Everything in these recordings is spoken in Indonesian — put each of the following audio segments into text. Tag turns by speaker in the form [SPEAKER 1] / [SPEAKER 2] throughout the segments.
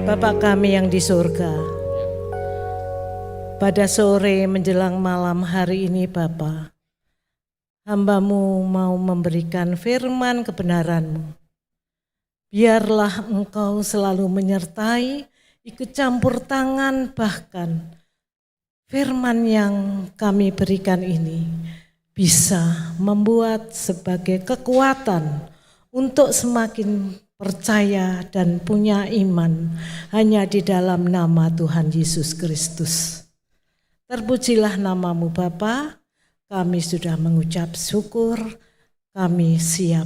[SPEAKER 1] Bapa kami yang di surga, pada sore menjelang malam hari ini Bapa, hamba-Mu mau memberikan firman kebenaran-Mu. Biarlah Engkau selalu menyertai, ikut campur tangan, bahkan firman yang kami berikan ini bisa membuat sebagai kekuatan untuk semakin percaya dan punya iman hanya di dalam nama Tuhan Yesus Kristus. Terpujilah nama-Mu Bapa, kami sudah mengucap syukur, kami siap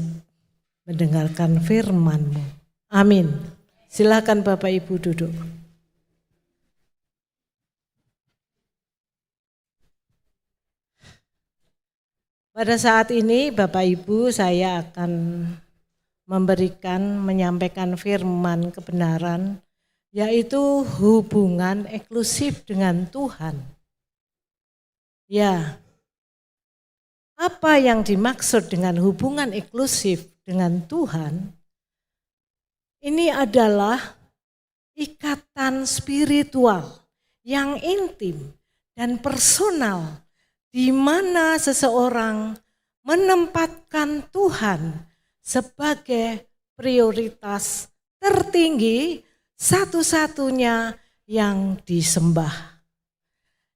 [SPEAKER 1] mendengarkan firman-Mu. Amin. Silakan Bapak Ibu duduk. Pada saat ini Bapak Ibu saya akan menyampaikan firman kebenaran, yaitu hubungan eksklusif dengan Tuhan. Ya, apa yang dimaksud dengan hubungan eksklusif dengan Tuhan? Ini adalah ikatan spiritual yang intim dan personal, di mana seseorang menempatkan Tuhan sebagai prioritas tertinggi, satu-satunya yang disembah.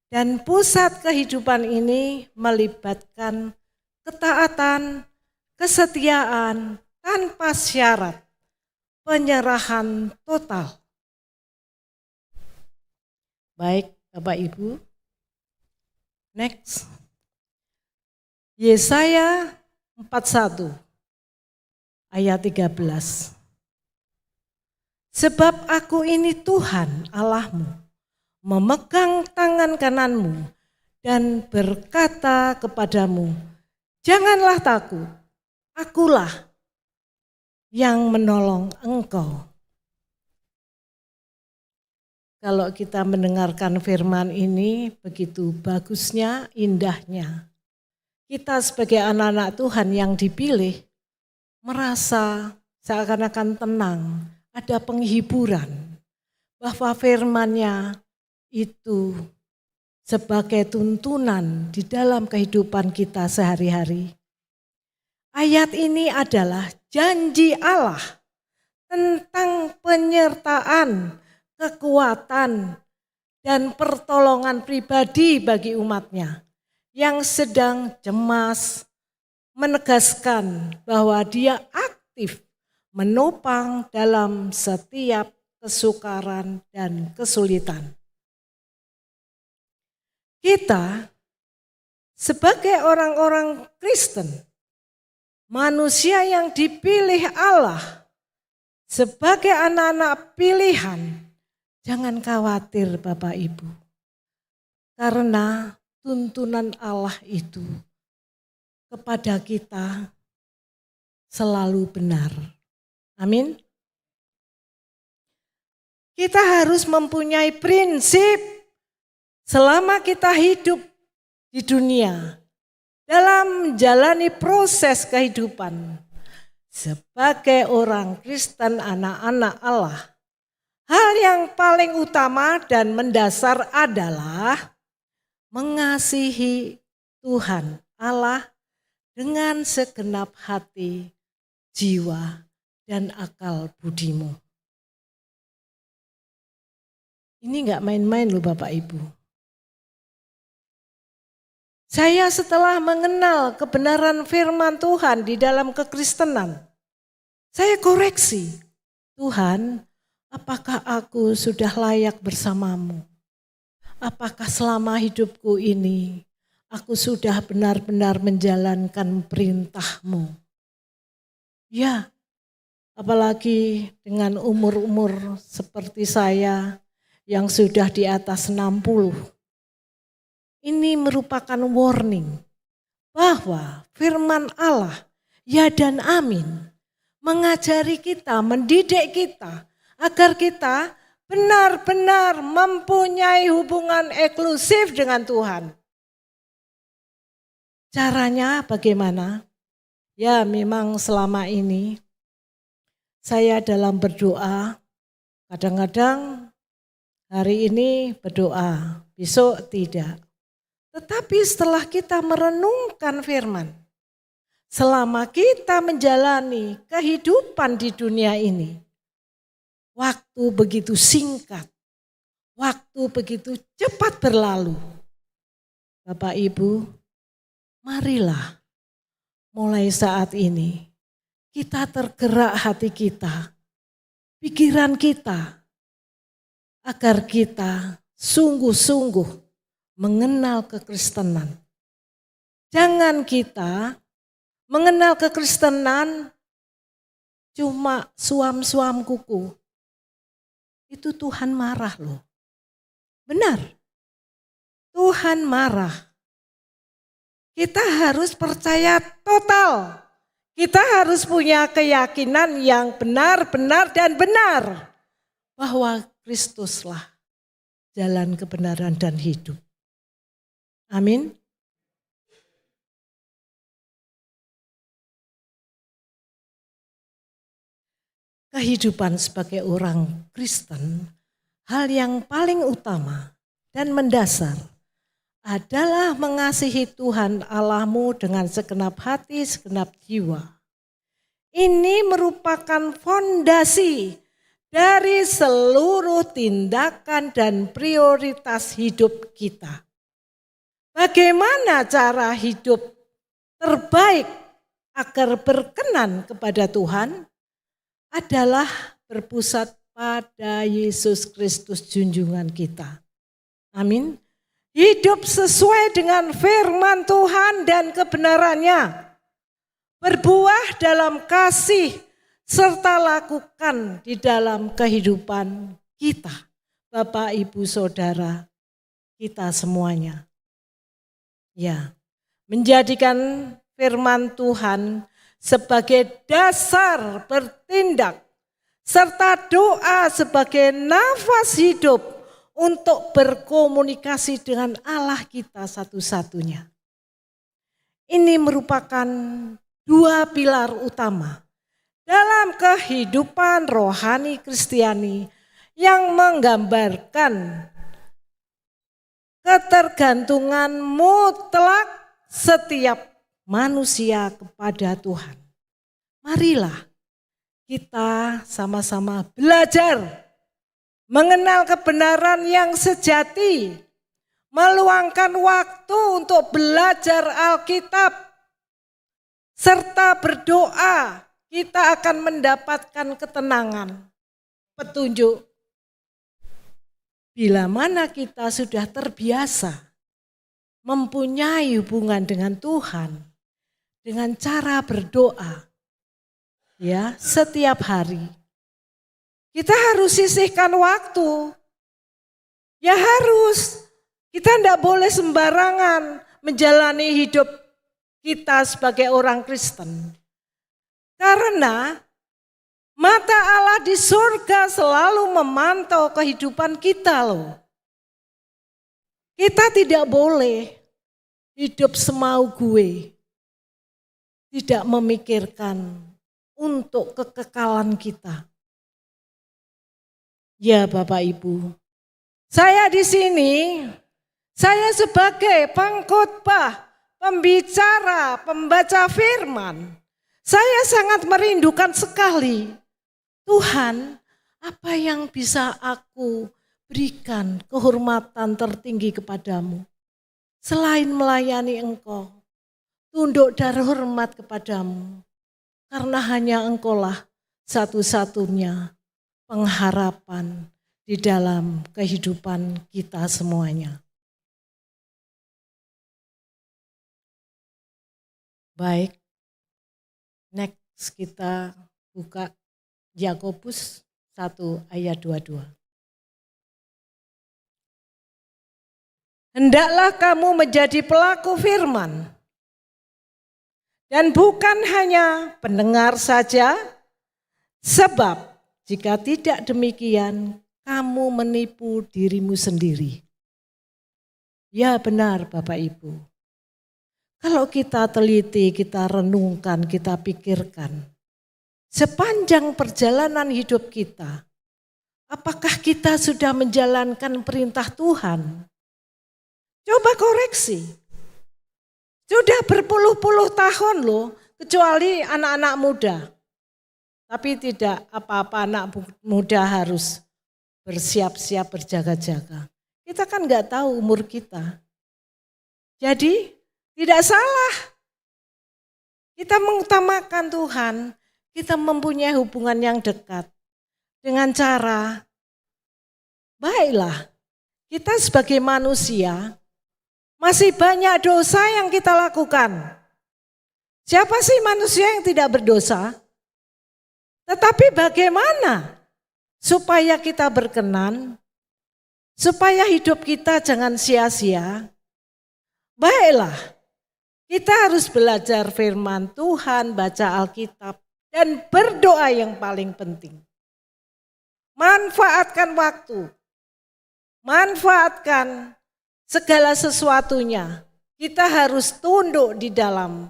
[SPEAKER 1] Dan pusat kehidupan ini melibatkan ketaatan, kesetiaan tanpa syarat, penyerahan total. Baik Bapak Ibu, next. Yesaya 41 ayat 13. Sebab aku ini Tuhan Allahmu, memegang tangan kananmu dan berkata kepadamu, janganlah takut, akulah yang menolong engkau. Kalau kita mendengarkan firman ini, begitu bagusnya, indahnya. Kita sebagai anak-anak Tuhan yang dipilih, merasa seakan-akan tenang, ada penghiburan, bahwa firman-Nya itu sebagai tuntunan di dalam kehidupan kita sehari-hari. Ayat ini adalah janji Allah tentang penyertaan, kekuatan, dan pertolongan pribadi bagi umat-Nya yang sedang cemas, menegaskan bahwa Dia aktif menopang dalam setiap kesukaran dan kesulitan. Kita sebagai orang-orang Kristen, manusia yang dipilih Allah sebagai anak-anak pilihan, jangan khawatir Bapak Ibu, karena tuntunan Allah itu kepada kita selalu benar. Amin. Kita harus mempunyai prinsip selama kita hidup di dunia dalam menjalani proses kehidupan sebagai orang Kristen, anak-anak Allah. Hal yang paling utama dan mendasar adalah mengasihi Tuhan Allah dengan segenap hati, jiwa, dan akal budimu. Ini enggak main-main loh Bapak Ibu. Saya setelah mengenal kebenaran firman Tuhan di dalam kekristenan, saya koreksi, Tuhan, apakah aku sudah layak bersamamu? Apakah selama hidupku ini aku sudah benar-benar menjalankan perintah-Mu? Ya, apalagi dengan umur-umur seperti saya yang sudah di atas 60. Ini merupakan warning bahwa firman Allah, ya dan amin, mengajari kita, mendidik kita, agar kita benar-benar mempunyai hubungan eksklusif dengan Tuhan. Caranya bagaimana? Ya memang selama ini saya dalam berdoa Kadang-kadang hari ini berdoa, besok tidak. Tetapi setelah kita merenungkan firman, selama kita menjalani kehidupan di dunia ini, waktu begitu singkat, waktu begitu cepat berlalu. Bapak Ibu, marilah mulai saat ini kita tergerak hati kita, pikiran kita, agar kita sungguh-sungguh mengenal kekristenan. Jangan kita mengenal kekristenan cuma suam-suam kuku. Itu Tuhan marah loh. Benar, Tuhan marah. Kita harus percaya total. Kita harus punya keyakinan yang benar-benar dan benar. Bahwa Kristuslah jalan kebenaran dan hidup. Amin. Kehidupan sebagai orang Kristen, hal yang paling utama dan mendasar adalah mengasihi Tuhan Allahmu dengan segenap hati, segenap jiwa. Ini merupakan fondasi dari seluruh tindakan dan prioritas hidup kita. Bagaimana cara hidup terbaik agar berkenan kepada Tuhan adalah berpusat pada Yesus Kristus junjungan kita. Amin. Hidup sesuai dengan firman Tuhan dan kebenarannya. Berbuah dalam kasih serta lakukan di dalam kehidupan kita. Bapak, Ibu, Saudara, kita semuanya. Ya, menjadikan firman Tuhan sebagai dasar bertindak serta doa sebagai nafas hidup untuk berkomunikasi dengan Allah kita satu-satunya. Ini merupakan dua pilar utama dalam kehidupan rohani Kristiani yang menggambarkan ketergantungan mutlak setiap manusia kepada Tuhan. Marilah kita sama-sama belajar mengenal kebenaran yang sejati, meluangkan waktu untuk belajar Alkitab, serta berdoa. Kita akan mendapatkan ketenangan, petunjuk. Bila mana kita sudah terbiasa mempunyai hubungan dengan Tuhan dengan cara berdoa, ya, setiap hari. Kita harus sisihkan waktu. Ya harus. Kita tidak boleh sembarangan menjalani hidup kita sebagai orang Kristen. Karena mata Allah di surga selalu memantau kehidupan kita loh. Kita tidak boleh hidup semau gue. Tidak memikirkan untuk kekekalan kita. Ya Bapak Ibu, saya di sini, saya sebagai pengkhotbah, pembicara, pembaca firman, saya sangat merindukan sekali, Tuhan, apa yang bisa aku berikan kehormatan tertinggi kepadamu, selain melayani Engkau, tunduk dan hormat kepadamu, karena hanya Engkaulah satu-satunya pengharapan di dalam kehidupan kita semuanya. Baik, next kita buka Yakobus 1 ayat 22. Hendaklah kamu menjadi pelaku firman dan bukan hanya pendengar saja, sebab jika tidak demikian kamu menipu dirimu sendiri. Ya benar Bapak Ibu. Kalau kita teliti, kita renungkan, kita pikirkan. Sepanjang perjalanan hidup kita, Apakah kita sudah menjalankan perintah Tuhan? Coba koreksi. Sudah berpuluh-puluh tahun loh, kecuali anak-anak muda. Tapi tidak apa-apa anak muda harus bersiap-siap berjaga-jaga. Kita kan nggak tahu umur kita. Jadi tidak salah. Kita mengutamakan Tuhan, kita mempunyai hubungan yang dekat. Dengan cara, baiklah, kita sebagai manusia, masih banyak dosa yang kita lakukan. Siapa sih manusia yang tidak berdosa? Tetapi bagaimana supaya kita berkenan, supaya hidup kita jangan sia-sia? Baiklah, kita harus belajar firman Tuhan, baca Alkitab, dan berdoa yang paling penting. Manfaatkan waktu, manfaatkan segala sesuatunya. Kita harus tunduk di dalam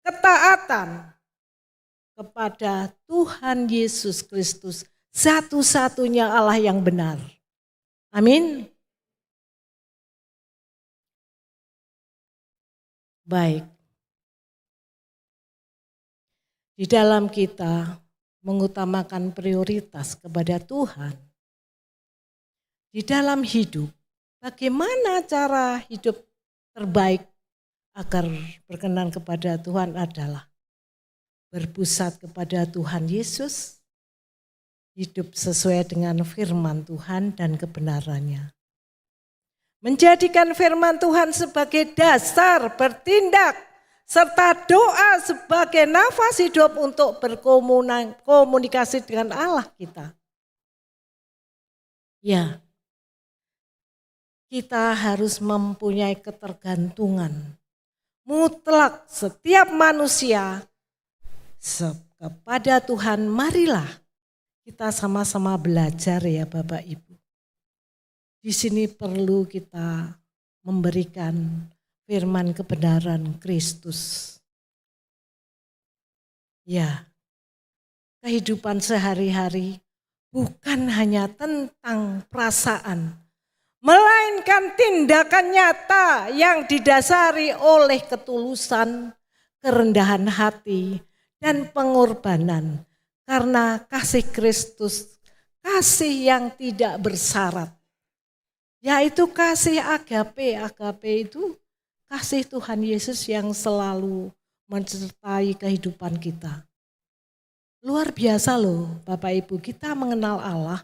[SPEAKER 1] ketaatan kepada Tuhan Yesus Kristus, satu-satunya Allah yang benar. Amin. Baik. Di dalam kita mengutamakan prioritas kepada Tuhan, di dalam hidup, bagaimana cara hidup terbaik agar berkenan kepada Tuhan adalah berpusat kepada Tuhan Yesus, hidup sesuai dengan firman Tuhan dan kebenarannya. Menjadikan firman Tuhan sebagai dasar bertindak, serta doa sebagai nafas hidup untuk berkomunikasi dengan Allah kita. Ya, kita harus mempunyai ketergantungan mutlak setiap manusia kepada Tuhan. Marilah kita sama-sama belajar ya Bapak Ibu. Di sini perlu kita memberikan firman kebenaran Kristus. Ya, kehidupan sehari-hari bukan hanya tentang perasaan, melainkan tindakan nyata yang didasari oleh ketulusan, kerendahan hati, dan pengorbanan. Karena kasih Kristus, kasih yang tidak bersyarat. Yaitu kasih agape. Agape itu kasih Tuhan Yesus yang selalu menyertai kehidupan kita. Luar biasa loh Bapak Ibu, kita mengenal Allah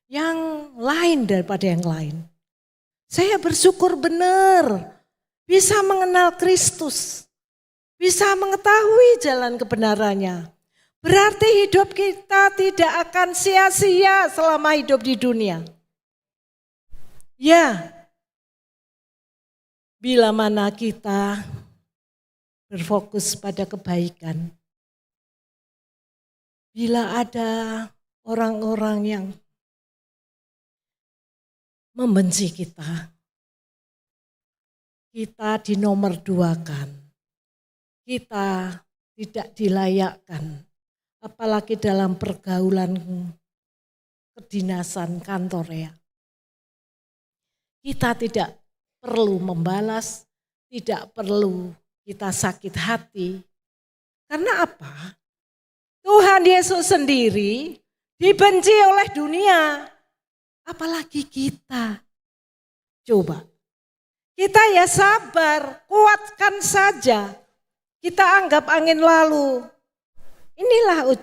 [SPEAKER 1] yang lain daripada yang lain. Saya bersyukur benar bisa mengenal Kristus, bisa mengetahui jalan kebenarannya. Berarti hidup kita tidak akan sia-sia selama hidup di dunia. Ya, bila mana kita berfokus pada kebaikan, bila ada orang-orang yang membenci kita dinomorduakan, kita tidak dilayakkan, apalagi dalam pergaulan kedinasan kantor ya. Kita tidak perlu membalas, tidak perlu kita sakit hati. Karena apa? Tuhan Yesus sendiri dibenci oleh dunia, apalagi kita. Coba, kita ya sabar, kuatkan saja. Kita anggap angin lalu. Inilah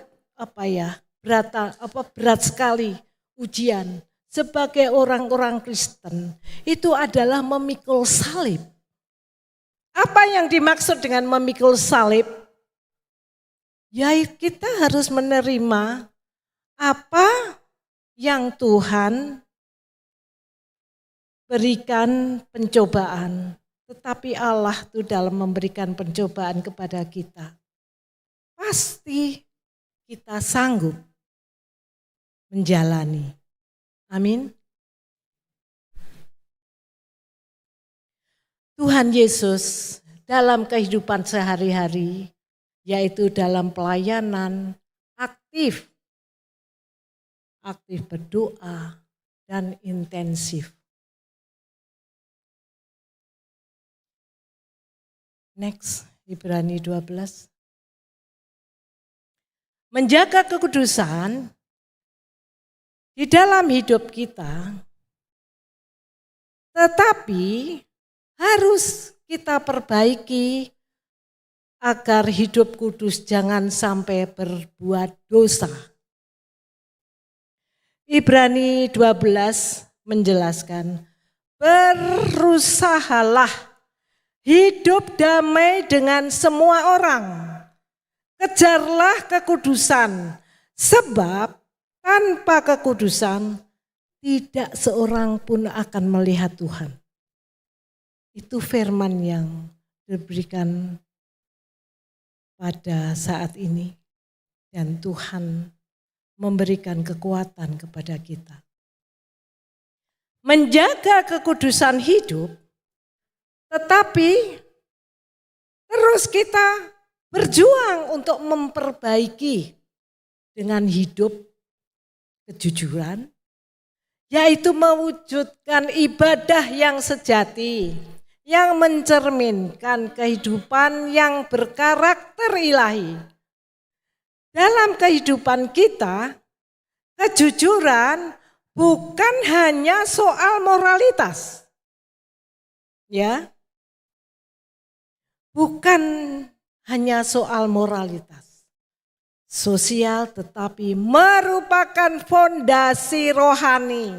[SPEAKER 1] berat sekali ujian. Sebagai orang-orang Kristen itu adalah memikul salib. Apa yang dimaksud dengan memikul salib? Ya kita harus menerima apa yang Tuhan berikan pencobaan. Tetapi Allah itu dalam memberikan pencobaan kepada kita, pasti kita sanggup menjalani. Amin. Tuhan Yesus dalam kehidupan sehari-hari, yaitu dalam pelayanan aktif aktif berdoa, dan intensif. Next, Ibrani 12. Menjaga kekudusan di dalam hidup kita, tetapi harus kita perbaiki agar hidup kudus jangan sampai berbuat dosa. Ibrani 12 menjelaskan, berusahalah hidup damai dengan semua orang. Kejarlah kekudusan, sebab tanpa kekudusan tidak seorang pun akan melihat Tuhan. Itu firman yang diberikan pada saat ini, dan Tuhan memberikan kekuatan kepada kita. Menjaga kekudusan hidup, tetapi terus kita berjuang untuk memperbaiki dengan hidup kejujuran, yaitu mewujudkan ibadah yang sejati, yang mencerminkan kehidupan yang berkarakter ilahi. Dalam kehidupan kita, kejujuran bukan hanya soal moralitas. Ya. Bukan hanya soal moralitas sosial, tetapi merupakan fondasi rohani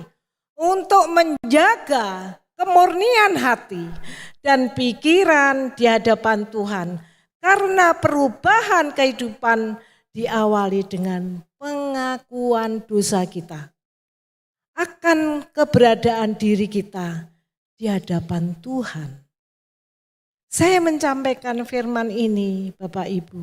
[SPEAKER 1] untuk menjaga kemurnian hati dan pikiran di hadapan Tuhan, karena perubahan kehidupan diawali dengan pengakuan dosa kita akan keberadaan diri kita di hadapan Tuhan. Saya menyampaikan firman ini, Bapak Ibu,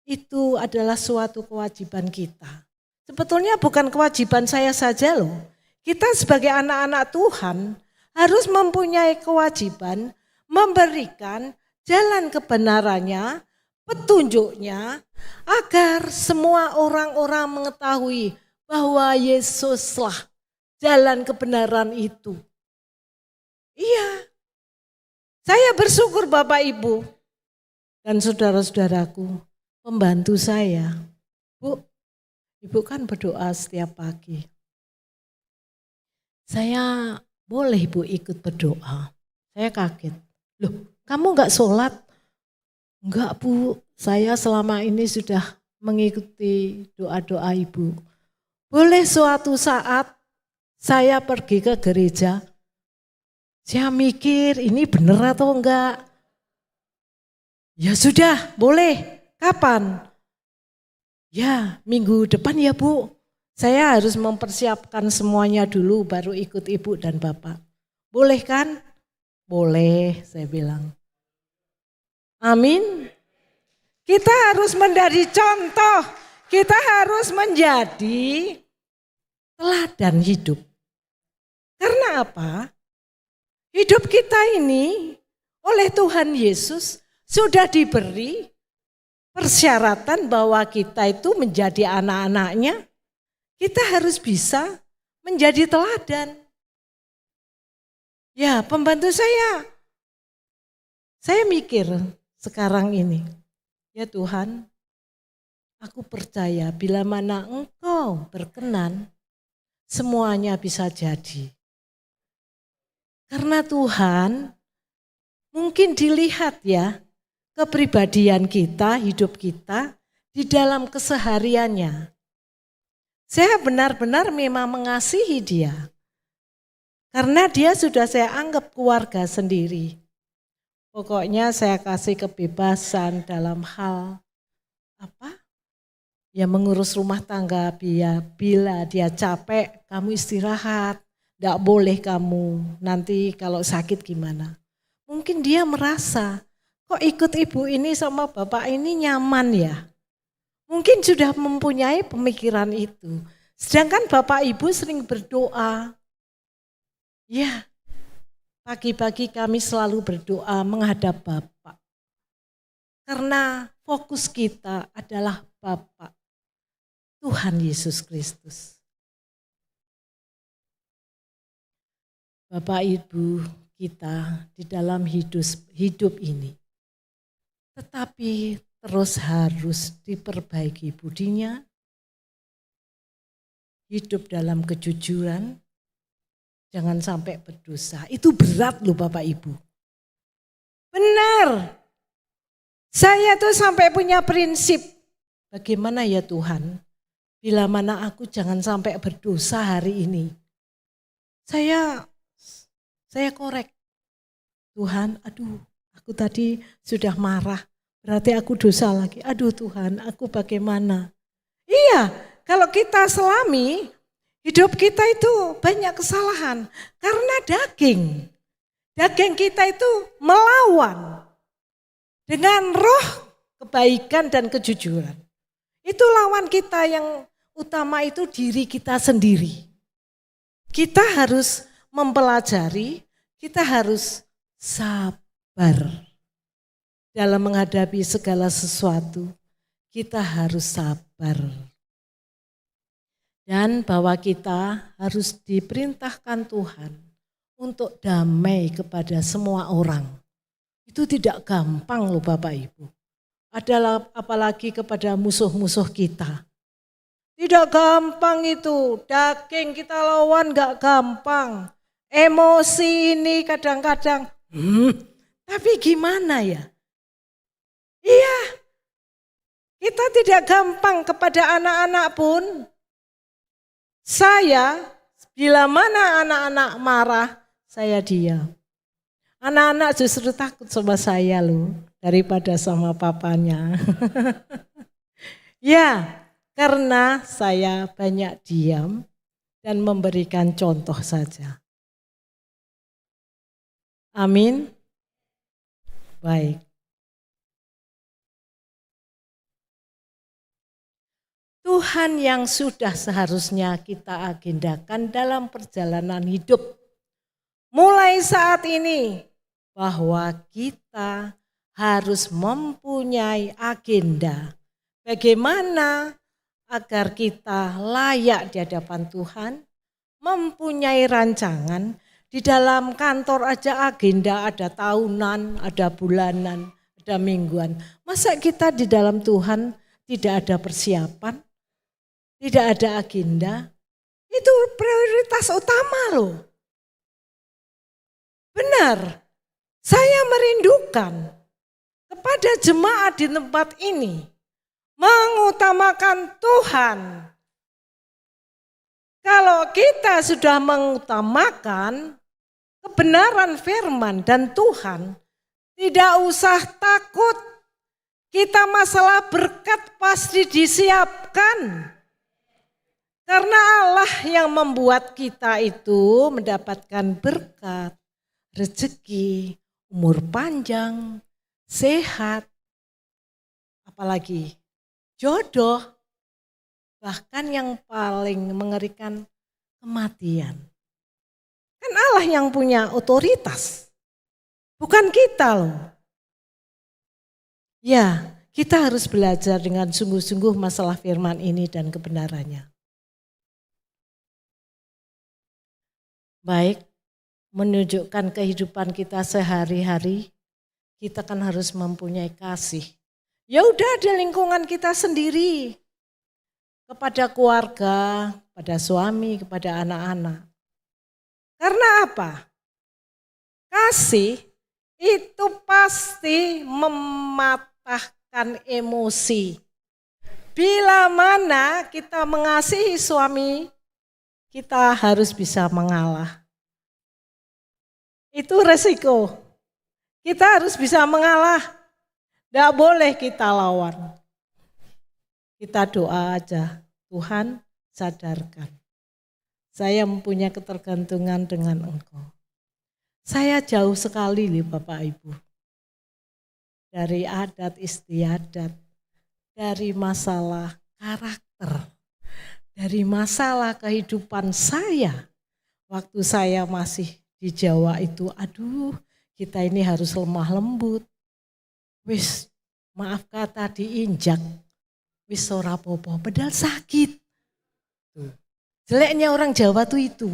[SPEAKER 1] itu adalah suatu kewajiban kita. Sebetulnya bukan kewajiban saya saja loh. Kita sebagai anak-anak Tuhan harus mempunyai kewajiban memberikan jalan kebenarannya, petunjuknya, agar semua orang-orang mengetahui bahwa Yesuslah jalan kebenaran itu. Iya, saya bersyukur Bapak Ibu dan saudara-saudaraku, pembantu saya. Bu, Ibu kan berdoa setiap pagi. Saya boleh Ibu ikut berdoa. Saya kaget. Loh, kamu enggak sholat? Enggak Bu, saya selama ini sudah mengikuti doa-doa Ibu. Boleh suatu saat saya pergi ke gereja, saya mikir ini benar atau enggak. Ya sudah, boleh. Kapan? Ya, minggu depan ya Bu. Saya harus mempersiapkan semuanya dulu baru ikut Ibu dan Bapak. Boleh kan? Boleh, saya bilang. Amin. Kita harus menjadi contoh. Kita harus menjadi teladan hidup. Karena apa? Hidup kita ini oleh Tuhan Yesus sudah diberi persyaratan bahwa kita itu menjadi anak-anaknya. Kita harus bisa menjadi teladan. Ya, pembantu saya mikir sekarang ini, ya Tuhan, aku percaya bila mana Engkau berkenan, semuanya bisa jadi. Karena Tuhan mungkin dilihat ya kepribadian kita, hidup kita di dalam kesehariannya. Saya benar-benar memang mengasihi dia. Karena dia sudah saya anggap keluarga sendiri. Pokoknya saya kasih kebebasan dalam hal apa? Ya mengurus rumah tangga, bila dia capek kamu istirahat. Tidak boleh kamu nanti kalau sakit gimana. Mungkin dia merasa kok ikut ibu ini sama bapak ini nyaman ya. Mungkin sudah mempunyai pemikiran itu. Sedangkan bapak ibu sering berdoa. Ya, pagi-pagi kami selalu berdoa menghadap Bapak. Karena fokus kita adalah Bapak. Tuhan Yesus Kristus. Bapak Ibu kita di dalam hidup ini, tetapi terus harus diperbaiki budinya, hidup dalam kejujuran, jangan sampai berdosa. Itu berat loh Bapak Ibu. Benar. Saya tuh sampai punya prinsip. Bagaimana ya Tuhan? Bila mana aku jangan sampai berdosa hari ini. Saya korek. Tuhan, aduh aku tadi sudah marah. Berarti aku dosa lagi. Aduh Tuhan, aku bagaimana? Iya, kalau kita selami, hidup kita itu banyak kesalahan. Karena daging. Daging kita itu melawan dengan roh kebaikan dan kejujuran. Itu lawan kita yang utama itu diri kita sendiri. Kita harus mempelajari, kita harus sabar dalam menghadapi segala sesuatu. Kita harus sabar. Dan bahwa kita harus diperintahkan Tuhan untuk damai kepada semua orang. Itu tidak gampang loh Bapak Ibu. Adalah apalagi kepada musuh-musuh kita. Tidak gampang itu, daging kita lawan gak gampang. Emosi ini kadang-kadang, tapi gimana ya? Iya, kita tidak gampang kepada anak-anak pun. Saya, bila mana anak-anak marah, saya diam. Anak-anak justru takut sama saya loh, daripada sama papanya. Ya, karena saya banyak diam dan memberikan contoh saja. Amin. Baik. Tuhan yang sudah seharusnya kita agendakan dalam perjalanan hidup. Mulai saat ini bahwa kita harus mempunyai agenda. Bagaimana agar kita layak di hadapan Tuhan, mempunyai rancangan. Di dalam kantor aja agenda ada tahunan, ada bulanan, ada mingguan. Masa kita di dalam Tuhan tidak ada persiapan, tidak ada agenda? Itu prioritas utama loh. Benar, saya merindukan kepada jemaat di tempat ini mengutamakan Tuhan. Kalau kita sudah mengutamakan kebenaran firman dan Tuhan, tidak usah takut. Kita masalah berkat pasti disiapkan. Karena Allah yang membuat kita itu mendapatkan berkat, rezeki, umur panjang, sehat, apalagi jodoh, bahkan yang paling mengerikan kematian. Kan Allah yang punya otoritas, bukan kita loh. Ya, kita harus belajar dengan sungguh-sungguh masalah firman ini dan kebenarannya. Baik, menunjukkan kehidupan kita sehari-hari, kita kan harus mempunyai kasih. Ya udah ada lingkungan kita sendiri, kepada keluarga, kepada suami, kepada anak-anak. Karena apa? Kasih itu pasti mematahkan emosi. Bila mana kita mengasihi suami, kita harus bisa mengalah. Itu resiko. Kita harus bisa mengalah. Tidak boleh kita lawan. Kita doa aja, Tuhan sadarkan. Saya mempunyai ketergantungan dengan Engkau. Saya jauh sekali nih Bapak Ibu. Dari adat istiadat, dari masalah karakter, dari masalah kehidupan saya. Waktu saya masih di Jawa itu, aduh kita ini harus lemah lembut. Wis maaf kata diinjak. wis ora apa-apa, padahal sakit. Jeleknya orang Jawa tuh itu.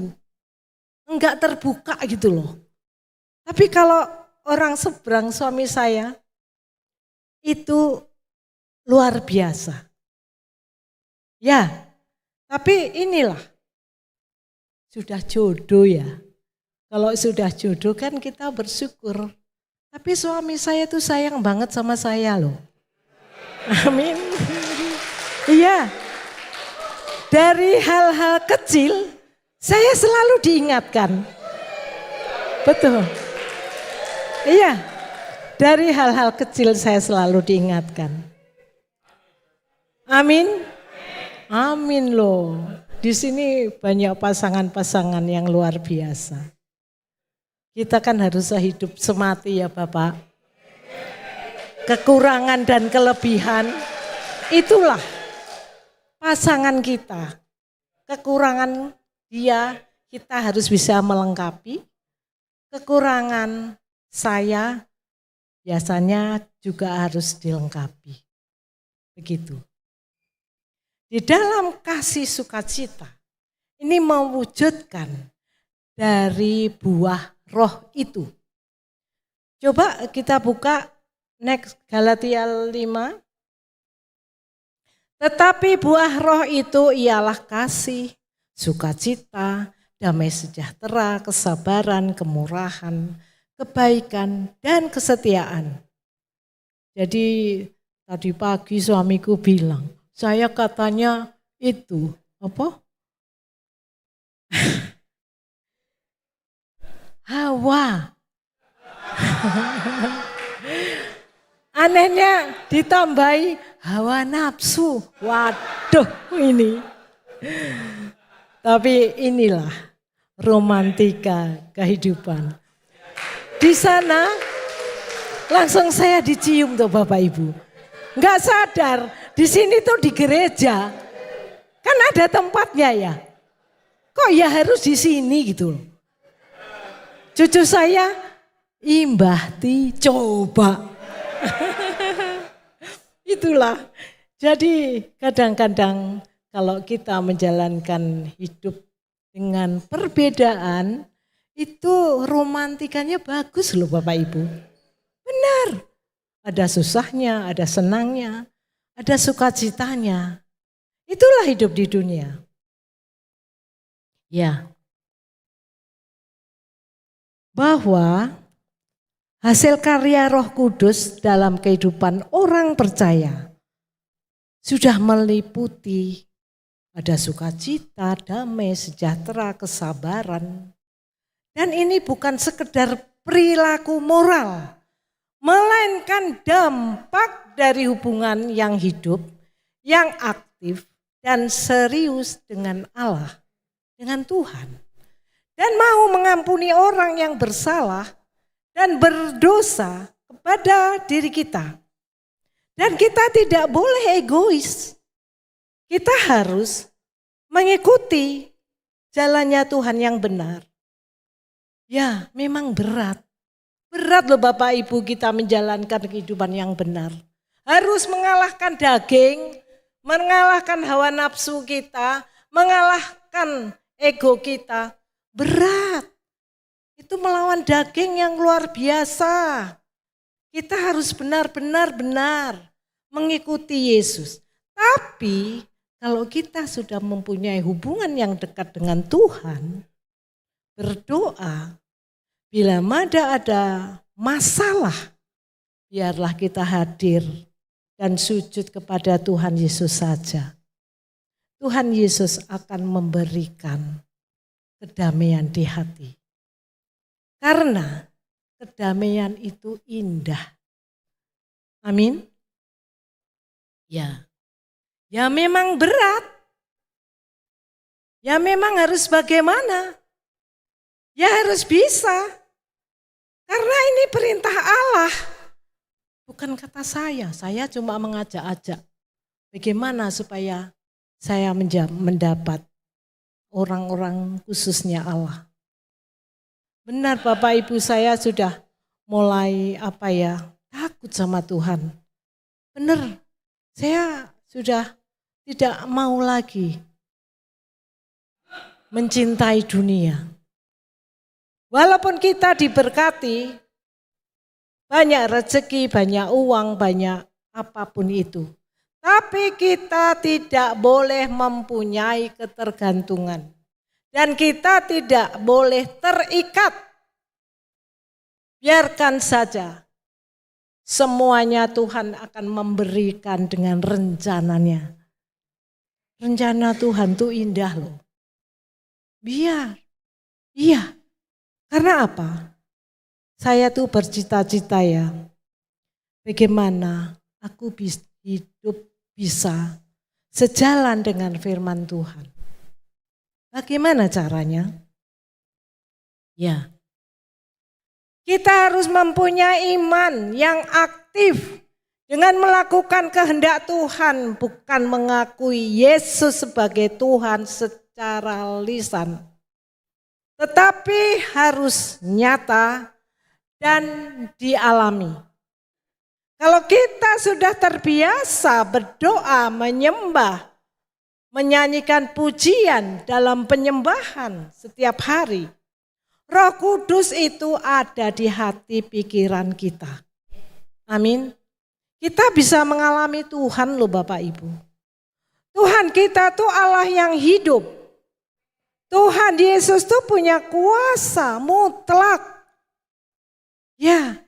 [SPEAKER 1] Enggak terbuka gitu loh. Tapi kalau orang seberang suami saya, itu luar biasa. Ya, tapi inilah, sudah jodoh ya. Kalau sudah jodoh kan kita bersyukur. Tapi suami saya tuh sayang banget sama saya loh. Amin. Iya. Dari hal-hal kecil, saya selalu diingatkan. Betul. Iya. Dari hal-hal kecil saya selalu diingatkan. Amin. Amin loh. Di sini banyak pasangan-pasangan yang luar biasa. Kita kan harus hidup semati ya Bapak. Kekurangan dan kelebihan itulah pasangan kita. Kekurangan dia kita harus bisa melengkapi. Kekurangan saya biasanya juga harus dilengkapi. Begitu. Di dalam kasih sukacita ini mewujudkan dari buah roh itu. Coba kita buka next Galatia 5. Tetapi buah roh itu ialah kasih, sukacita, damai sejahtera, kesabaran, kemurahan, kebaikan, dan kesetiaan. Jadi tadi pagi suamiku bilang, saya katanya itu, apa? Hawa. Anehnya ditambahi hawa nafsu. Waduh ini. Tapi inilah romantika kehidupan. Di sana langsung saya dicium tuh Bapak Ibu. Enggak sadar di sini tuh di gereja. Kan ada tempatnya ya. Kok ya harus di sini gitu loh. Cucu saya, Imbahti coba. Itulah. Jadi kadang-kadang kalau kita menjalankan hidup dengan perbedaan, itu romantikanya bagus loh Bapak Ibu. Benar. Ada susahnya, ada senangnya, ada sukacitanya. Itulah hidup di dunia. Ya. Bahwa hasil karya Roh Kudus dalam kehidupan orang percaya sudah meliputi ada sukacita, damai, sejahtera, kesabaran. Dan ini bukan sekedar perilaku moral, melainkan dampak dari hubungan yang hidup, yang aktif dan serius dengan Allah, dengan Tuhan. Dan mau mengampuni orang yang bersalah dan berdosa kepada diri kita. Dan kita tidak boleh egois. Kita harus mengikuti jalannya Tuhan yang benar. Ya, memang berat. Berat loh Bapak Ibu kita menjalankan kehidupan yang benar. Harus mengalahkan daging, mengalahkan hawa nafsu kita, mengalahkan ego kita. Berat. Itu melawan daging yang luar biasa. Kita harus benar-benar mengikuti Yesus. Tapi kalau kita sudah mempunyai hubungan yang dekat dengan Tuhan, berdoa, bila ada masalah, biarlah kita hadir dan sujud kepada Tuhan Yesus saja. Tuhan Yesus akan memberikan kedamaian di hati. Karena kedamaian itu indah. Amin. Ya. Ya memang berat. Ya memang harus bagaimana? Ya harus bisa. Karena ini perintah Allah. Bukan kata saya cuma mengajak-ajak. Bagaimana supaya saya mendapat orang-orang khususnya Allah. Benar Bapak Ibu saya sudah mulai takut sama Tuhan. Benar, saya sudah tidak mau lagi mencintai dunia. Walaupun kita diberkati, banyak rezeki, banyak uang, banyak apapun itu. Tapi kita tidak boleh mempunyai ketergantungan. Dan kita tidak boleh terikat. Biarkan saja. Semuanya Tuhan akan memberikan dengan rencananya. Rencana Tuhan itu indah loh. Biar. Iya. Karena apa? Saya tuh bercita-cita ya. Bagaimana aku hidup bisa sejalan dengan firman Tuhan. Bagaimana caranya? Ya. Kita harus mempunyai iman yang aktif dengan melakukan kehendak Tuhan, bukan mengakui Yesus sebagai Tuhan secara lisan. Tetapi harus nyata dan dialami. Kalau kita sudah terbiasa berdoa, menyembah, menyanyikan pujian dalam penyembahan setiap hari, Roh Kudus itu ada di hati pikiran kita. Amin. Kita bisa mengalami Tuhan loh Bapak Ibu. Tuhan kita tuh Allah yang hidup. Tuhan Yesus tuh punya kuasa mutlak. Ya,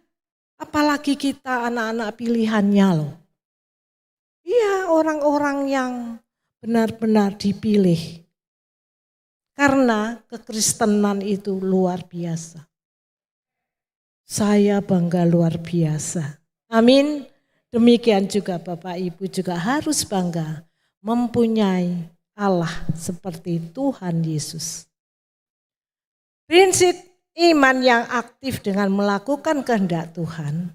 [SPEAKER 1] apalagi kita anak-anak pilihannya loh. Iya, orang-orang yang benar-benar dipilih. Karena kekristenan itu luar biasa. Saya bangga luar biasa. Amin. Demikian juga Bapak Ibu juga harus bangga mempunyai Allah seperti Tuhan Yesus. Prinsip iman yang aktif dengan melakukan kehendak Tuhan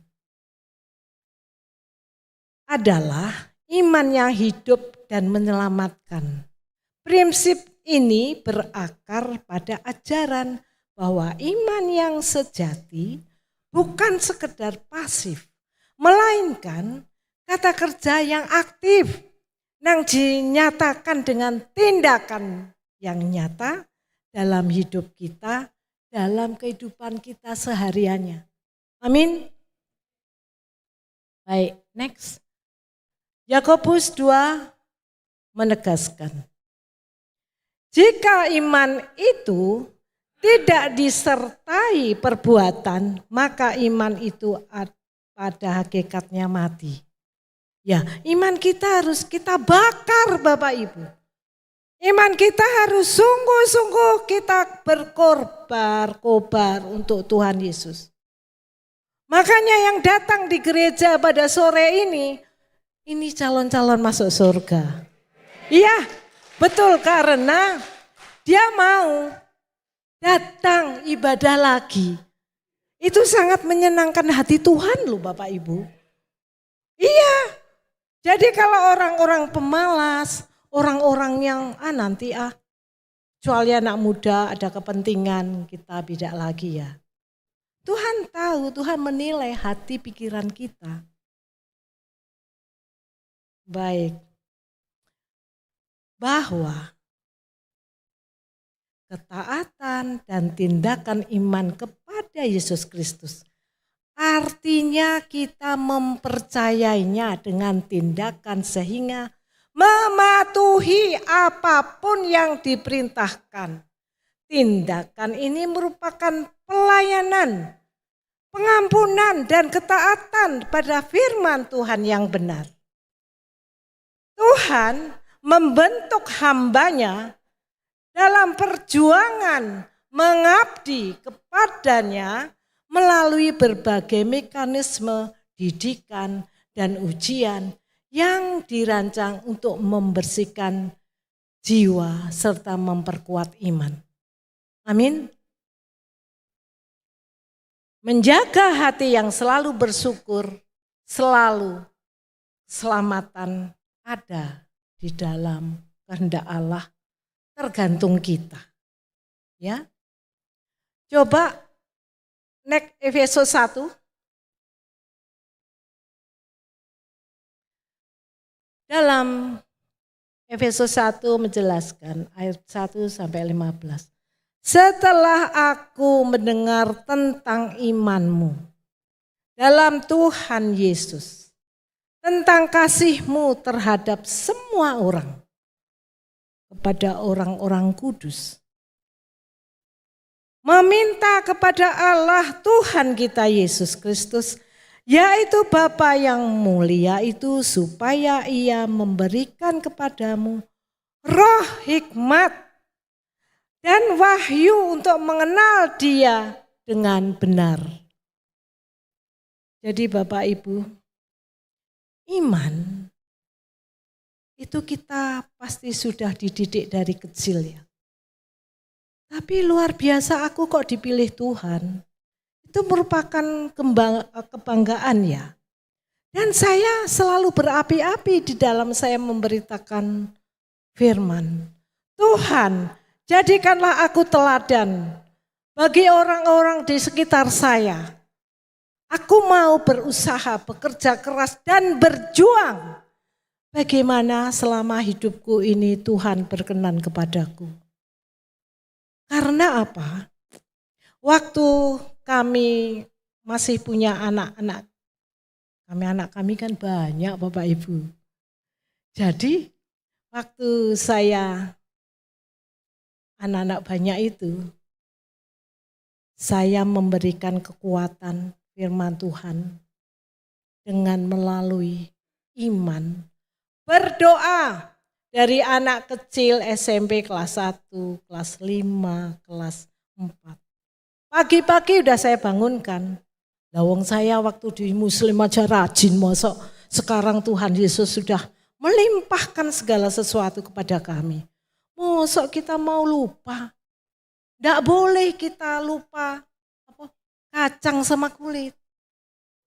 [SPEAKER 1] adalah iman yang hidup dan menyelamatkan. Prinsip ini berakar pada ajaran bahwa iman yang sejati bukan sekedar pasif, melainkan kata kerja yang aktif yang dinyatakan dengan tindakan yang nyata dalam hidup kita, dalam kehidupan kita sehariannya. Amin. Baik, next. Yakobus 2 menegaskan, jika iman itu tidak disertai perbuatan, maka iman itu pada hakikatnya mati. Ya, iman kita harus kita bakar Bapak Ibu. Iman kita harus sungguh-sungguh kita berkobar untuk Tuhan Yesus. Makanya yang datang di gereja pada sore ini calon-calon masuk surga. Iya. Betul, karena dia mau datang ibadah lagi. Itu sangat menyenangkan hati Tuhan loh Bapak Ibu. Iya, jadi kalau orang-orang pemalas, orang-orang yang nanti kecuali anak muda ada kepentingan, kita beda lagi ya. Tuhan tahu, Tuhan menilai hati pikiran kita. Baik. Bahwa ketaatan dan tindakan iman kepada Yesus Kristus artinya kita mempercayainya dengan tindakan sehingga mematuhi apapun yang diperintahkan. Tindakan ini merupakan pelayanan, pengampunan dan ketaatan pada firman Tuhan yang benar. Tuhan membentuk hambanya dalam perjuangan mengabdi kepadanya melalui berbagai mekanisme didikan dan ujian yang dirancang untuk membersihkan jiwa serta memperkuat iman. Amin. Menjaga hati yang selalu bersyukur, selalu keselamatan ada di dalam kehendak Allah, tergantung kita. Ya. Coba next Efesus 1. Dalam Efesus 1 menjelaskan ayat 1 sampai 15. Setelah aku mendengar tentang imanmu dalam Tuhan Yesus, tentang kasihmu terhadap semua orang, kepada orang-orang kudus, meminta kepada Allah Tuhan kita Yesus Kristus, yaitu Bapa yang mulia itu, supaya Ia memberikan kepadamu roh hikmat dan wahyu untuk mengenal Dia dengan benar. Jadi Bapak Ibu, iman itu kita pasti sudah dididik dari kecil ya. Tapi luar biasa aku kok dipilih Tuhan. Itu merupakan kebanggaan ya. Dan saya selalu berapi-api di dalam saya memberitakan firman. Tuhan, jadikanlah aku teladan bagi orang-orang di sekitar saya. Aku mau berusaha, bekerja keras dan berjuang. Bagaimana selama hidupku ini Tuhan berkenan kepadaku. Karena apa? Waktu kami masih punya anak-anak, anak kami kan banyak Bapak Ibu. Jadi waktu saya anak-anak banyak itu, saya memberikan kekuatan firman Tuhan dengan melalui iman, berdoa dari anak kecil SMP kelas 1, kelas 5, kelas 4. Pagi-pagi udah saya bangunkan. Lawang saya waktu di Muslim aja rajin, mosok sekarang Tuhan Yesus sudah melimpahkan segala sesuatu kepada kami. Mosok kita mau lupa? Tidak boleh kita lupa kacang sama kulit.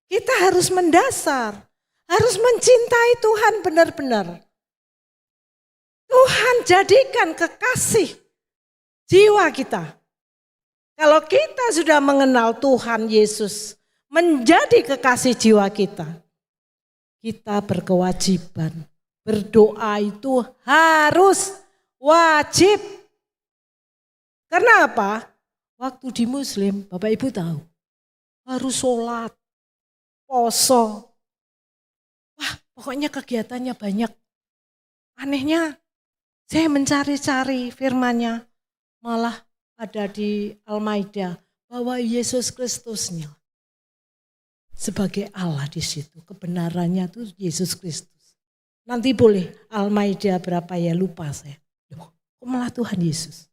[SPEAKER 1] Kita harus mendasar, harus mencintai Tuhan benar-benar. Tuhan jadikan kekasih jiwa kita. Kalau kita sudah mengenal Tuhan Yesus menjadi kekasih jiwa kita, kita berkewajiban. Berdoa itu harus wajib. Karena apa? Waktu di Muslim, Bapak Ibu tahu, harus sholat, poso. Wah, pokoknya kegiatannya banyak. Anehnya, saya mencari-cari firman-Nya, malah ada di Al-Maidah bahwa Yesus Kristusnya sebagai Allah di situ. Kebenarannya itu Yesus Kristus. Nanti boleh Al-Maidah berapa ya, lupa saya. Loh, kok malah Tuhan Yesus?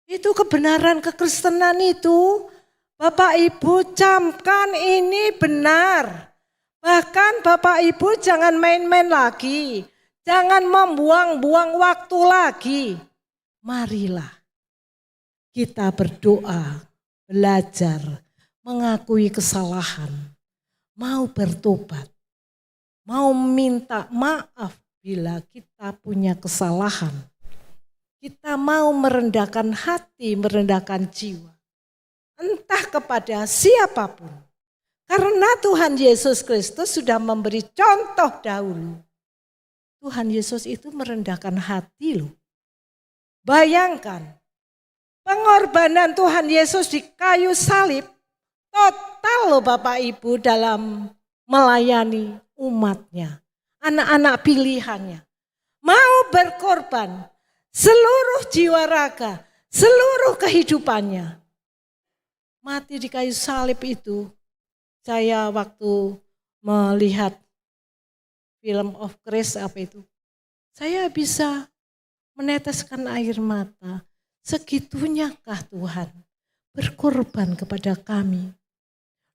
[SPEAKER 1] Itu kebenaran kekristenan itu. Bapak Ibu camkan ini benar. Bahkan Bapak Ibu jangan main-main lagi. Jangan membuang-buang waktu lagi. Marilah kita berdoa, belajar, mengakui kesalahan, mau bertobat, mau minta maaf bila kita punya kesalahan. Kita mau merendahkan hati, merendahkan jiwa. Entah kepada siapapun. Karena Tuhan Yesus Kristus sudah memberi contoh dahulu. Tuhan Yesus itu merendahkan hati loh. Bayangkan, pengorbanan Tuhan Yesus di kayu salib total loh Bapak Ibu dalam melayani umatnya. Anak-anak pilihannya. Mau berkorban seluruh jiwa raga, seluruh kehidupannya. Mati di kayu salib itu, saya waktu melihat film of Grace apa itu, saya bisa meneteskan air mata. Segitunyakah Tuhan berkorban kepada kami?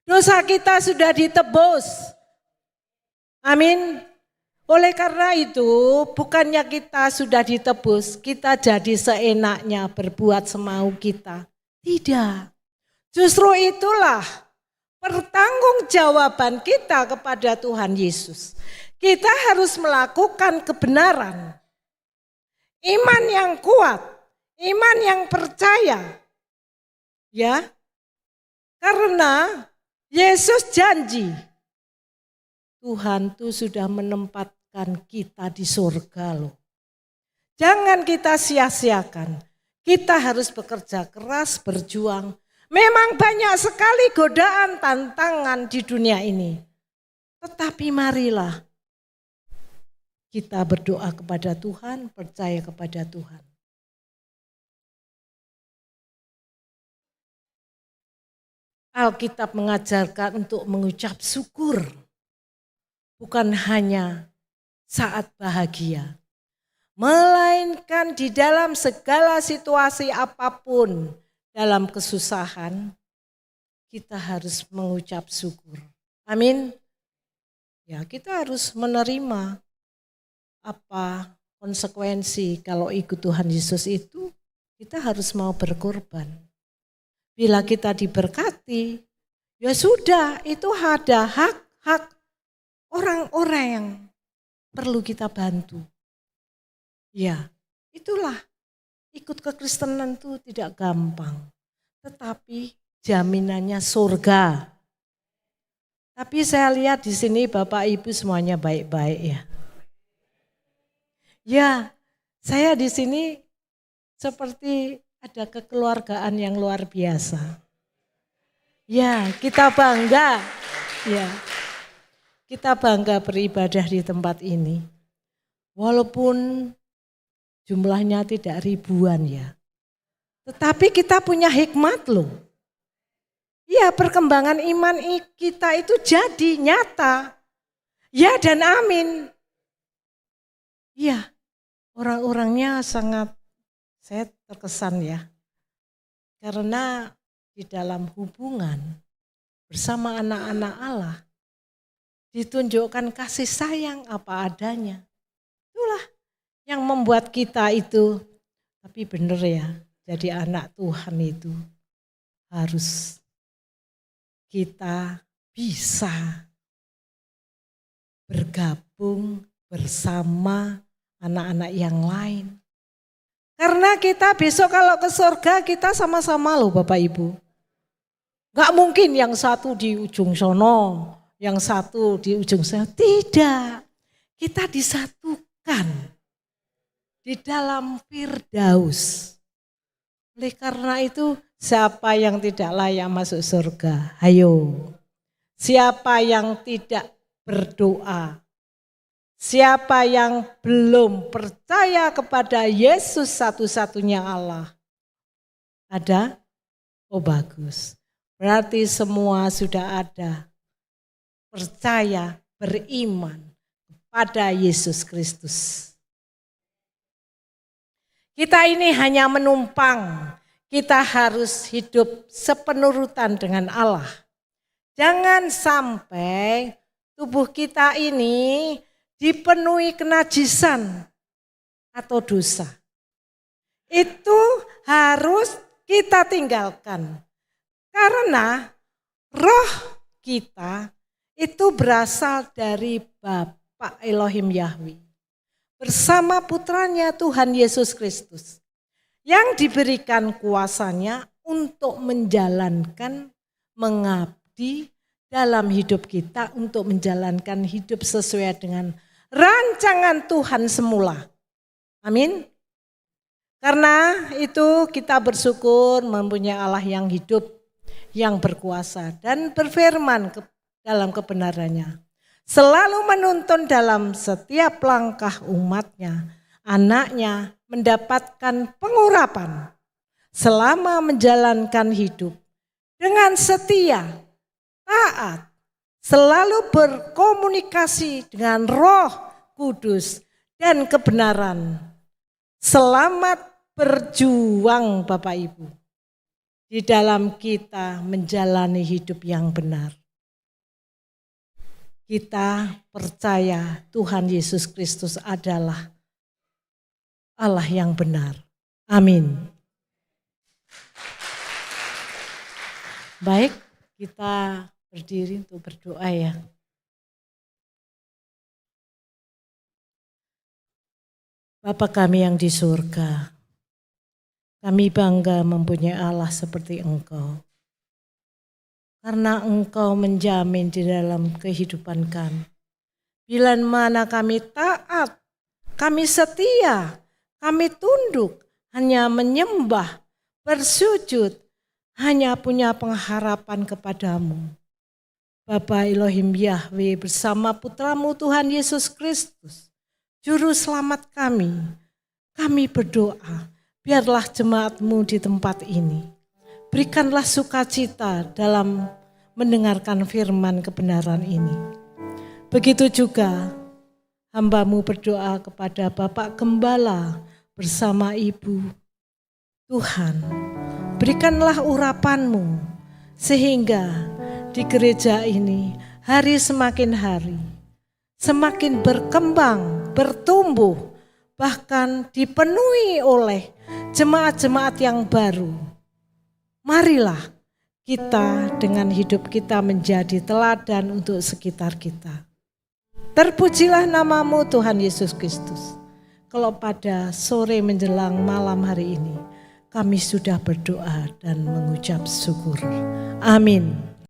[SPEAKER 1] Dosa kita sudah ditebus. Amin. Oleh karena itu, bukannya kita sudah ditebus, kita jadi seenaknya berbuat semau kita. Tidak. Justru itulah pertanggungjawaban kita kepada Tuhan Yesus. Kita harus melakukan kebenaran. Iman yang kuat, iman yang percaya. Ya. Karena Yesus janji Tuhan itu sudah menempatkan menantikan kita di surga loh. Jangan kita sia-siakan. Kita harus bekerja keras, berjuang. Memang banyak sekali godaan, tantangan di dunia ini. Tetapi marilah kita berdoa kepada Tuhan, percaya kepada Tuhan. Alkitab mengajarkan untuk mengucap syukur. Bukan hanya saat bahagia. Melainkan di dalam segala situasi apapun, dalam kesusahan, kita harus mengucap syukur. Amin. Ya, kita harus menerima apa konsekuensi kalau ikut Tuhan Yesus itu, kita harus mau berkorban. Bila kita diberkati, ya sudah, itu ada hak orang-orang yang perlu kita bantu. Ya, itulah ikut kekristenan itu tidak gampang. Tetapi jaminannya surga. Tapi saya lihat di sini Bapak Ibu semuanya baik-baik ya. Ya, saya di sini seperti ada kekeluargaan yang luar biasa. Ya, kita bangga. Ya. Kita bangga beribadah di tempat ini. Walaupun jumlahnya tidak ribuan ya. Tetapi kita punya hikmat loh. Ya, perkembangan iman kita itu jadi nyata. Ya dan amin. Ya, orang-orangnya sangat, saya terkesan ya. Karena di dalam hubungan bersama anak-anak Allah, ditunjukkan kasih sayang apa adanya. Itulah yang membuat kita itu, tapi benar ya, jadi anak Tuhan itu harus kita bisa bergabung bersama anak-anak yang lain. Karena kita besok kalau ke surga kita sama-sama loh Bapak Ibu. Gak mungkin yang satu di ujung sono, yang satu di ujung sana. Tidak, kita disatukan di dalam Firdaus. Oleh karena itu siapa yang tidak layak masuk surga? Ayo. Siapa yang tidak berdoa? Siapa yang belum percaya kepada Yesus satu-satunya Allah? Ada? Oh bagus. Berarti semua sudah ada. Percaya, beriman kepada Yesus Kristus. Kita ini hanya menumpang. Kita harus hidup sepenurutan dengan Allah. Jangan sampai tubuh kita ini dipenuhi kenajisan atau dosa. Itu harus kita tinggalkan. Karena roh kita itu berasal dari Bapa Elohim Yahweh. Bersama putranya Tuhan Yesus Kristus. Yang diberikan kuasanya untuk menjalankan, mengabdi dalam hidup kita. Untuk menjalankan hidup sesuai dengan rancangan Tuhan semula. Amin. Karena itu kita bersyukur mempunyai Allah yang hidup, yang berkuasa dan berfirman dalam kebenarannya. Selalu menuntun dalam setiap langkah umatnya, anaknya mendapatkan pengurapan selama menjalankan hidup dengan setia, taat, selalu berkomunikasi dengan Roh Kudus dan kebenaran. Selamat berjuang Bapak Ibu di dalam kita menjalani hidup yang benar. Kita percaya Tuhan Yesus Kristus adalah Allah yang benar. Amin. Baik, kita berdiri untuk berdoa ya. Bapa kami yang di surga, kami bangga mempunyai Allah seperti Engkau. Karena Engkau menjamin di dalam kehidupan kami. bila mana kami taat, kami setia, kami tunduk, hanya menyembah, bersujud, hanya punya pengharapan kepadamu. Bapa Elohim Yahweh bersama putramu Tuhan Yesus Kristus, Juru Selamat kami berdoa, biarlah jemaatmu di tempat ini. Berikanlah sukacita dalam mendengarkan firman kebenaran ini. Begitu juga hamba-Mu berdoa kepada Bapak Gembala bersama Ibu. Tuhan, berikanlah urapan-Mu sehingga di gereja ini hari semakin hari semakin berkembang, bertumbuh, bahkan dipenuhi oleh jemaat-jemaat yang baru. Marilah kita dengan hidup kita menjadi teladan untuk sekitar kita. Terpujilah nama-Mu Tuhan Yesus Kristus. Kalau pada sore menjelang malam hari ini, kami sudah berdoa dan mengucap syukur. Amin.